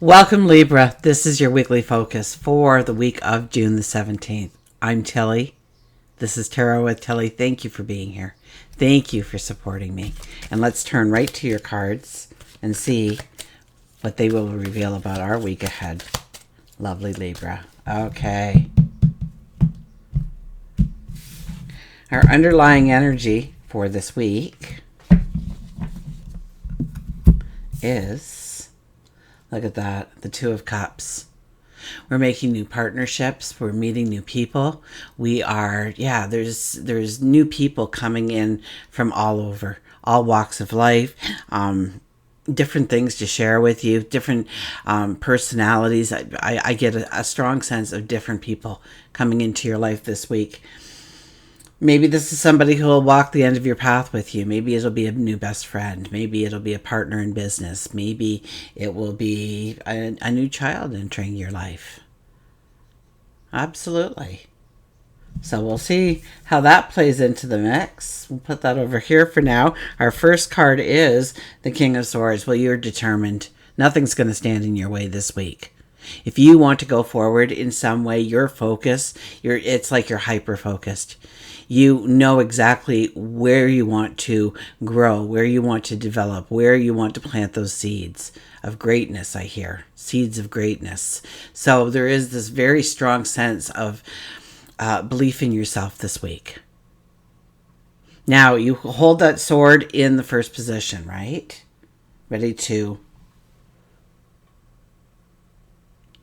Welcome, Libra. This is your weekly focus for the week of June the 17th. I'm Tilly. This is Tarot with Tilly. Thank you for being here. Thank you for supporting me. And let's turn right to your cards and see what they will reveal about our week ahead. Lovely Libra. Okay. Our underlying energy for this week is, look at that, the Two of Cups. We're making new partnerships. We're meeting new people. We are, there's new people coming in from all over, all walks of life, different things to share with you, different personalities. I get a strong sense of different people coming into your life this week. Maybe this is somebody who will walk the end of your path with you. Maybe it'll be a new best friend. Maybe it'll be a partner in business. Maybe it will be a new child entering your life. Absolutely. So we'll see how that plays into the mix. We'll put that over here for now. Our first card is the King of Swords. Well, you're determined. Nothing's going to stand in your way this week. If you want to go forward in some way, your focus, it's like you're hyper-focused. You know exactly where you want to grow, where you want to develop, where you want to plant those seeds of greatness, I hear. Seeds of greatness. So there is this very strong sense of belief in yourself this week. Now, you hold that sword in the first position, right? Ready to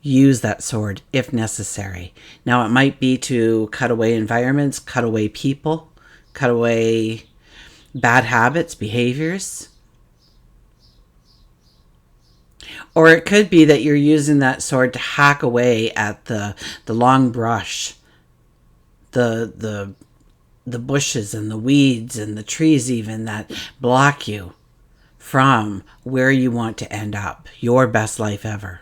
use that sword if necessary. Now, it might be to cut away environments, cut away people, cut away bad habits, behaviors. Or it could be that you're using that sword to hack away at the long brush, the bushes and the weeds and the trees even that block you from where you want to end up, your best life ever.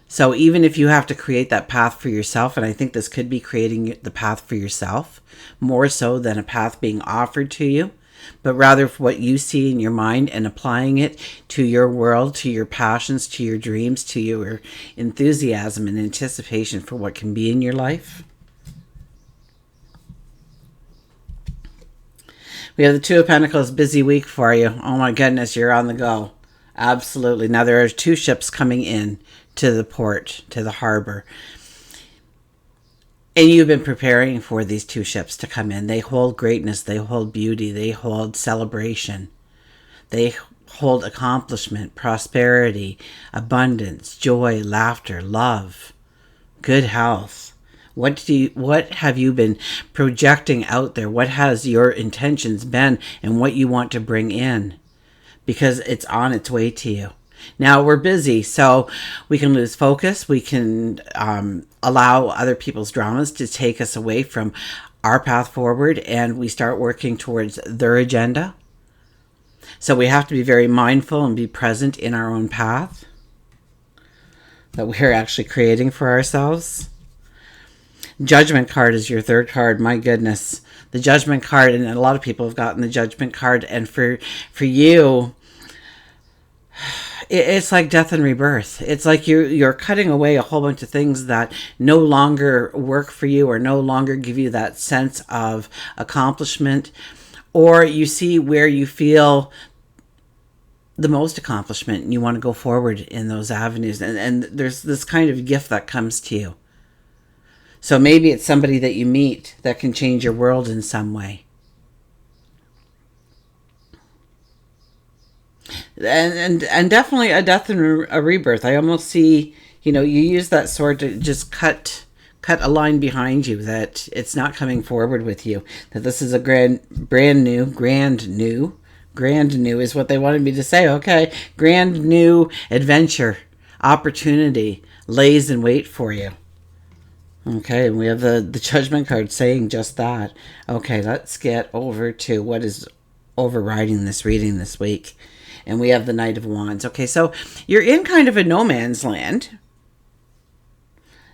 So even if you have to create that path for yourself, and I think this could be creating the path for yourself, more so than a path being offered to you, but rather for what you see in your mind and applying it to your world, to your passions, to your dreams, to your enthusiasm and anticipation for what can be in your life. We have the Two of Pentacles, busy week for you. Oh my goodness, you're on the go. Absolutely. Now there are two ships coming in to the port, to the harbor. And you've been preparing for these two ships to come in. They hold greatness. They hold beauty. They hold celebration. They hold accomplishment, prosperity, abundance, joy, laughter, love, good health. What have you been projecting out there? What has your intentions been and what you want to bring in? Because it's on its way to you. Now, we're busy, so we can lose focus. We can allow other people's dramas to take us away from our path forward, and we start working towards their agenda. So we have to be very mindful and be present in our own path that we're actually creating for ourselves. Judgment card is your third card. My goodness. The Judgment card, and a lot of people have gotten the Judgment card, and for you, it's like death and rebirth. It's like you're cutting away a whole bunch of things that no longer work for you or no longer give you that sense of accomplishment, or you see where you feel the most accomplishment and you want to go forward in those avenues. And there's this kind of gift that comes to you. So maybe it's somebody that you meet that can change your world in some way. And definitely a death and a rebirth. I almost see, you use that sword to just cut a line behind you, that it's not coming forward with you, that this is a brand new is what they wanted me to say. Okay. Grand new adventure, opportunity lays in wait for you. Okay. And we have the Judgment card saying just that. Okay. Let's get over to what is overriding this reading this week. And we have the Knight of Wands. Okay, so you're in kind of a no man's land.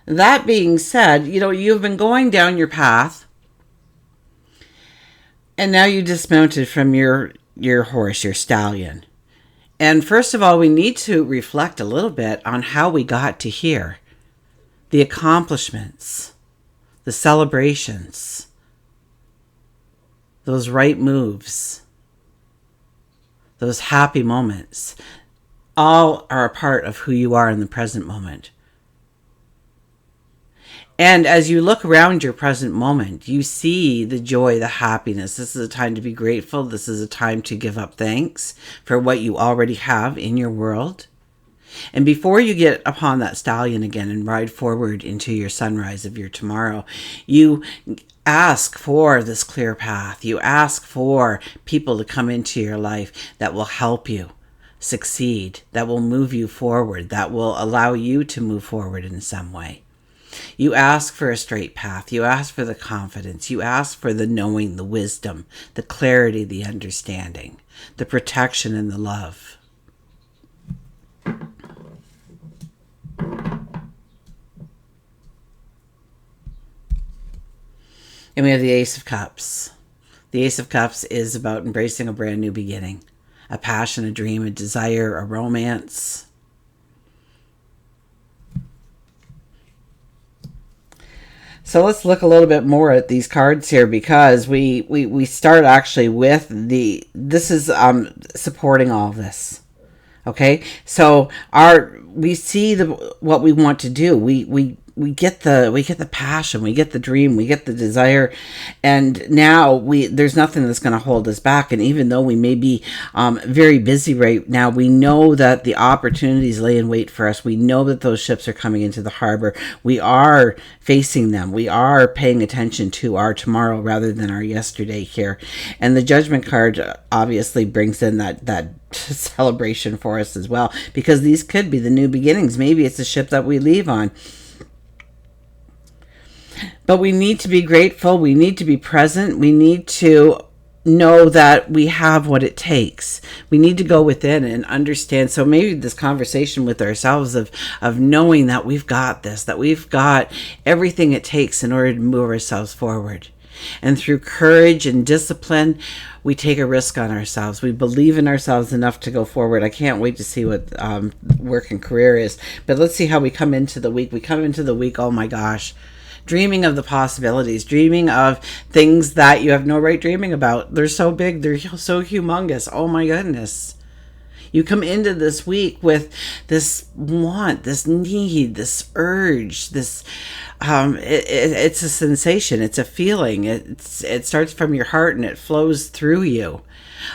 That being said, you've been going down your path. And now you dismounted from your horse, your stallion. And first of all, we need to reflect a little bit on how we got to here. The accomplishments, the celebrations, those right moves, those happy moments, all are a part of who you are in the present moment. And as you look around your present moment, you see the joy, the happiness. This is a time to be grateful. This is a time to give up thanks for what you already have in your world. And before you get upon that stallion again and ride forward into your sunrise of your tomorrow, you ask for this clear path. You ask for people to come into your life that will help you succeed, that will move you forward, that will allow you to move forward in some way. You ask for a straight path. You ask for the confidence. You ask for the knowing, the wisdom, the clarity, the understanding, the protection, and the love. And we have the Ace of Cups. The Ace of Cups is about embracing a brand new beginning, a passion, a dream, a desire, a romance. So let's look a little bit more at these cards here, because we start actually with this is supporting all of this. Okay, so we see what we want to do. We get the passion, we get the dream, we get the desire, and now there's nothing that's going to hold us back. And even though we may be very busy right now, we know that the opportunities lay in wait for us. We know that those ships are coming into the harbor. We are facing them. We are paying attention to our tomorrow rather than our yesterday here. And the Judgment card obviously brings in that celebration for us as well, because these could be the new beginnings. Maybe it's a ship that we leave on. But we need to be grateful. We need to be present. We need to know that we have what it takes. We need to go within and understand. So maybe this conversation with ourselves of knowing that we've got this, that we've got everything it takes in order to move ourselves forward. And through courage and discipline, we take a risk on ourselves. We believe in ourselves enough to go forward. I can't wait to see what work and career is. But let's see how we come into the week. We come into the week, oh my gosh, dreaming of the possibilities, dreaming of things that you have no right dreaming about. They're so big, they're so humongous. Oh my goodness. You come into this week with this want, this need, this urge, this it's a sensation, it's a feeling. It starts from your heart and it flows through you,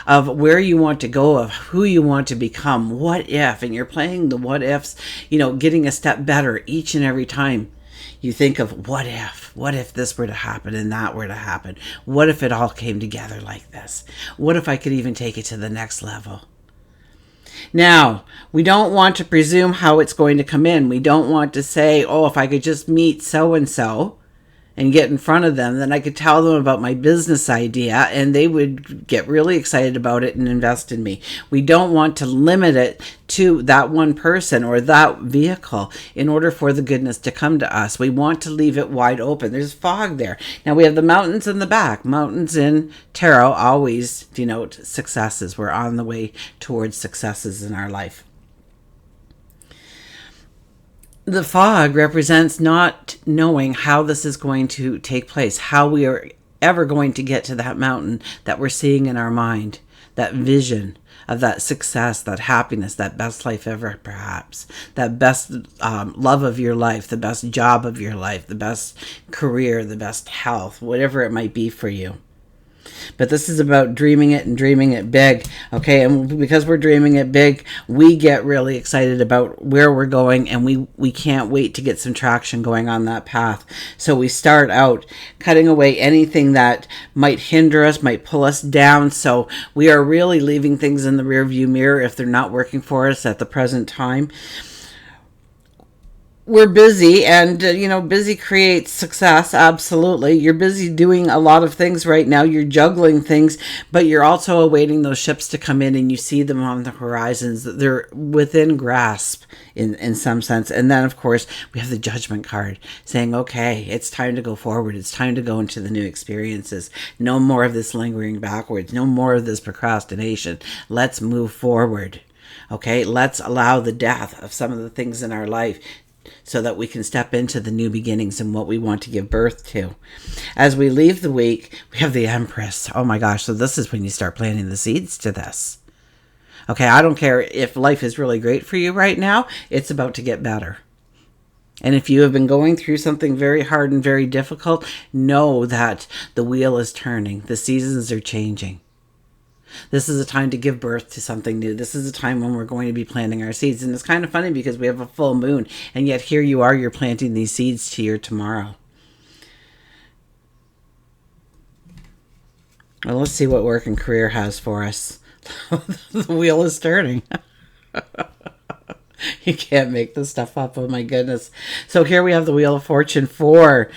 of where you want to go, of who you want to become, what if, and you're playing the what ifs, getting a step better each and every time. You think of what if this were to happen and that were to happen? What if it all came together like this? What if I could even take it to the next level? Now, we don't want to presume how it's going to come in. We don't want to say, oh, if I could just meet so-and-so and get in front of them, then I could tell them about my business idea and they would get really excited about it and invest in me. We don't want to limit it to that one person or that vehicle in order for the goodness to come to us. We want to leave it wide open. There's fog there. Now we have the mountains in the back. Mountains in tarot always denote successes. We're on the way towards successes in our life. The fog represents not knowing how this is going to take place, how we are ever going to get to that mountain that we're seeing in our mind, that vision of that success, that happiness, that best life ever, perhaps, that best love of your life, the best job of your life, the best career, the best health, whatever it might be for you. But this is about dreaming it and dreaming it big, okay? And because we're dreaming it big, we get really excited about where we're going, and we can't wait to get some traction going on that path. So we start out cutting away anything that might hinder us, might pull us down. So we are really leaving things in the rearview mirror if they're not working for us at the present time. We're busy, and busy creates success. Absolutely. You're busy doing a lot of things right now. You're juggling things, but you're also awaiting those ships to come in, and you see them on the horizons. They're within grasp in some sense. And then, of course, we have the Judgment card saying, okay, it's time to go forward. It's time to go into the new experiences. No more of this lingering backwards. No more of this procrastination. Let's move forward. Okay, let's allow the death of some of the things in our life so that we can step into the new beginnings and what we want to give birth to. As we leave the week, we have the Empress. Oh my gosh, so this is when you start planting the seeds to this. Okay, I don't care if life is really great for you right now, it's about to get better. And if you have been going through something very hard and very difficult, know that the wheel is turning. The seasons are changing. This is a time to give birth to something new. This is a time when we're going to be planting our seeds. And it's kind of funny because we have a full moon. And yet here you are, you're planting these seeds to your tomorrow. Well, let's see what work and career has for us. The wheel is turning. You can't make this stuff up. Oh my goodness. So here we have the Wheel of Fortune for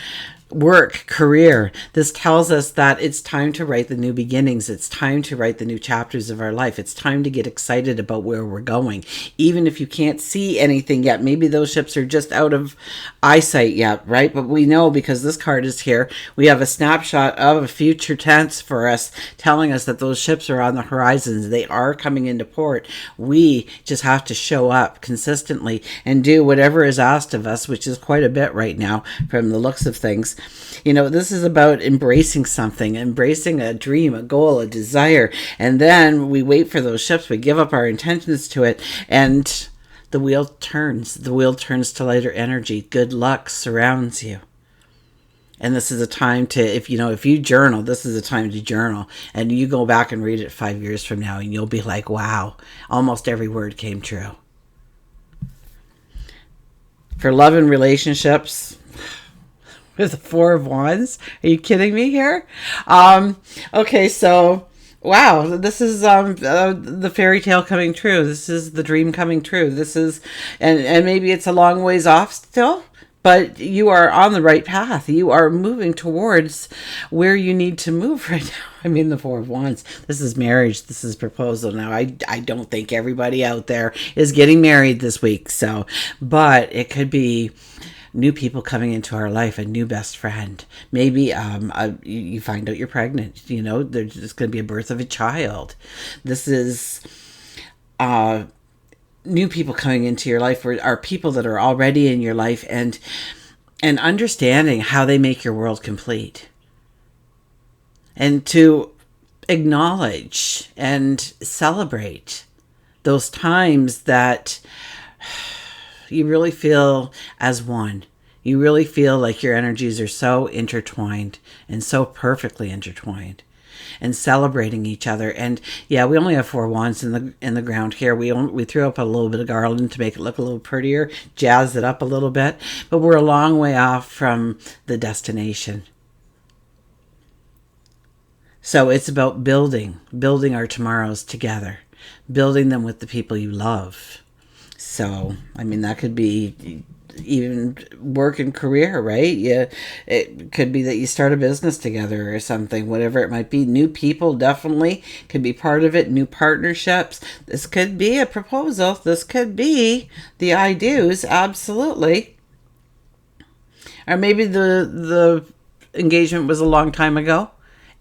work, career. This tells us that it's time to write the new beginnings. It's time to write the new chapters of our life. It's time to get excited about where we're going. Even if you can't see anything yet, maybe those ships are just out of eyesight yet, right? But we know because this card is here, we have a snapshot of a future tense for us telling us that those ships are on the horizons. They are coming into port. We just have to show up consistently and do whatever is asked of us, which is quite a bit right now from the looks of things. You know, this is about embracing something, embracing a dream, a goal, a desire, and then we wait for those ships, we give up our intentions to it, and the wheel turns. The wheel turns to lighter energy. Good luck surrounds you. And this is a time to, if you journal, this is a time to journal. And you go back and read it 5 years from now, and you'll be like, wow, almost every word came true. For love and relationships, with the Four of Wands. Are you kidding me here? Okay, so wow, this is the fairy tale coming true. This is the dream coming true. This is, and maybe it's a long ways off still, but you are on the right path. You are moving towards where you need to move right now. I mean, the Four of Wands. This is marriage. This is proposal. Now, I don't think everybody out there is getting married this week. So, but it could be new people coming into our life, a new best friend. Maybe you find out you're pregnant. You know, there's just going to be a birth of a child. This is new people coming into your life, or are people that are already in your life, and understanding how they make your world complete. And to acknowledge and celebrate those times that you really feel as one. You really feel like your energies are so intertwined and so perfectly intertwined, and celebrating each other. And yeah, we only have 4 wands in the ground here. We threw up a little bit of garland to make it look a little prettier, jazz it up a little bit, but we're a long way off from the destination. So it's about building our tomorrows together, building them with the people you love. So, I mean, that could be even work and career, right? Yeah, it could be that you start a business together or something, whatever it might be. New people definitely could be part of it. New partnerships. This could be a proposal. This could be the I do's, absolutely. Or maybe the engagement was a long time ago,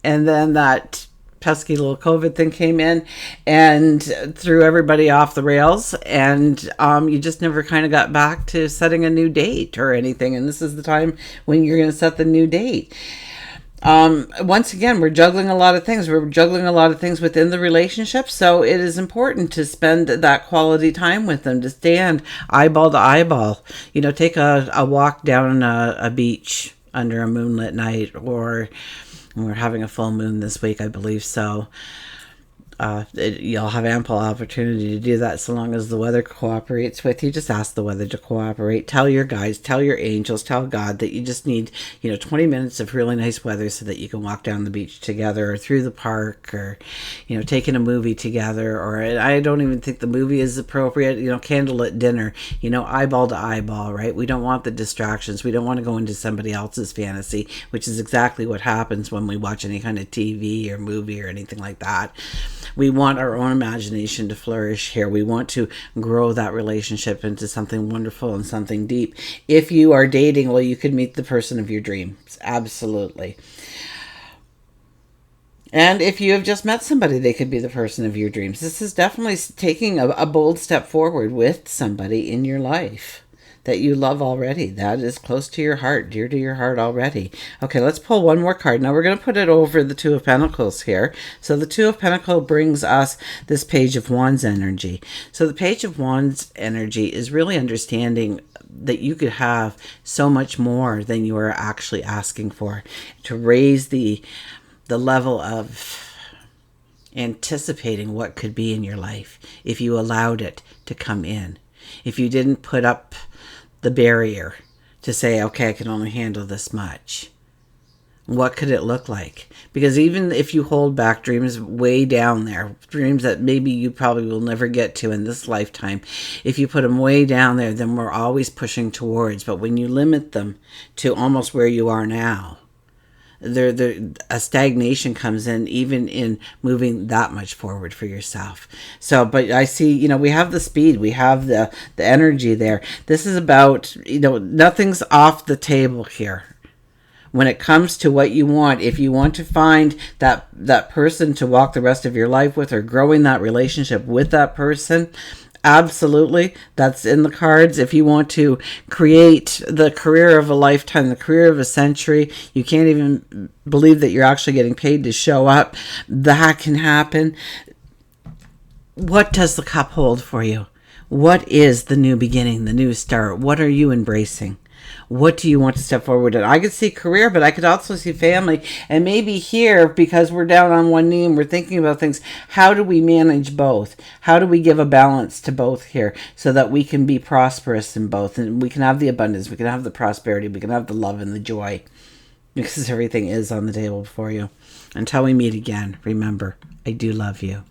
and then that pesky little COVID thing came in and threw everybody off the rails, and you just never kind of got back to setting a new date or anything. And this is the time when you're going to set the new date. Once again, we're juggling a lot of things. We're juggling a lot of things within the relationship. So it is important to spend that quality time with them, to stand eyeball to eyeball. You know, take a walk down a beach under a moonlit night, or we're having a full moon this week, I believe. So you'll have ample opportunity to do that so long as the weather cooperates with you. Just ask the weather to cooperate. Tell your guides, tell your angels, tell God that you just need 20 minutes of really nice weather so that you can walk down the beach together, or through the park, or taking a movie together. Or I don't even think the movie is appropriate. Candlelit dinner, eyeball to eyeball, right? We don't want the distractions. We don't want to go into somebody else's fantasy, which is exactly what happens when we watch any kind of TV or movie or anything like that. We want our own imagination to flourish here. We want to grow that relationship into something wonderful and something deep. If you are dating, well, you could meet the person of your dreams. Absolutely. And if you have just met somebody, they could be the person of your dreams. This is definitely taking a bold step forward with somebody in your life that you love already. That is close to your heart, dear to your heart already. Okay, let's pull one more card. Now we're going to put it over the Two of Pentacles here. So the Two of Pentacles brings us this Page of Wands energy. So the Page of Wands energy is really understanding that you could have so much more than you are actually asking for, to raise the level of anticipating what could be in your life if you allowed it to come in. If you didn't put up the barrier to say, okay, I can only handle this much. What could it look like? Because even if you hold back dreams way down there, dreams that maybe you probably will never get to in this lifetime, if you put them way down there, then we're always pushing towards. But when you limit them to almost where you are now, a stagnation comes in, even in moving that much forward for yourself. So, but I see, we have the speed, we have the energy there. This is about, nothing's off the table here. When it comes to what you want, if you want to find that person to walk the rest of your life with, or growing that relationship with that person, absolutely, that's in the cards. If you want to create the career of a lifetime, the career of a century, you can't even believe that you're actually getting paid to show up, that can happen. What does the cup hold for you? What is the new beginning, the new start? What are you embracing? What do you want to step forward in? I could see career, but I could also see family. And maybe here, because we're down on one knee and we're thinking about things, how do we manage both? How do we give a balance to both here so that we can be prosperous in both? And we can have the abundance, we can have the prosperity, we can have the love and the joy. Because everything is on the table for you. Until we meet again, remember, I do love you.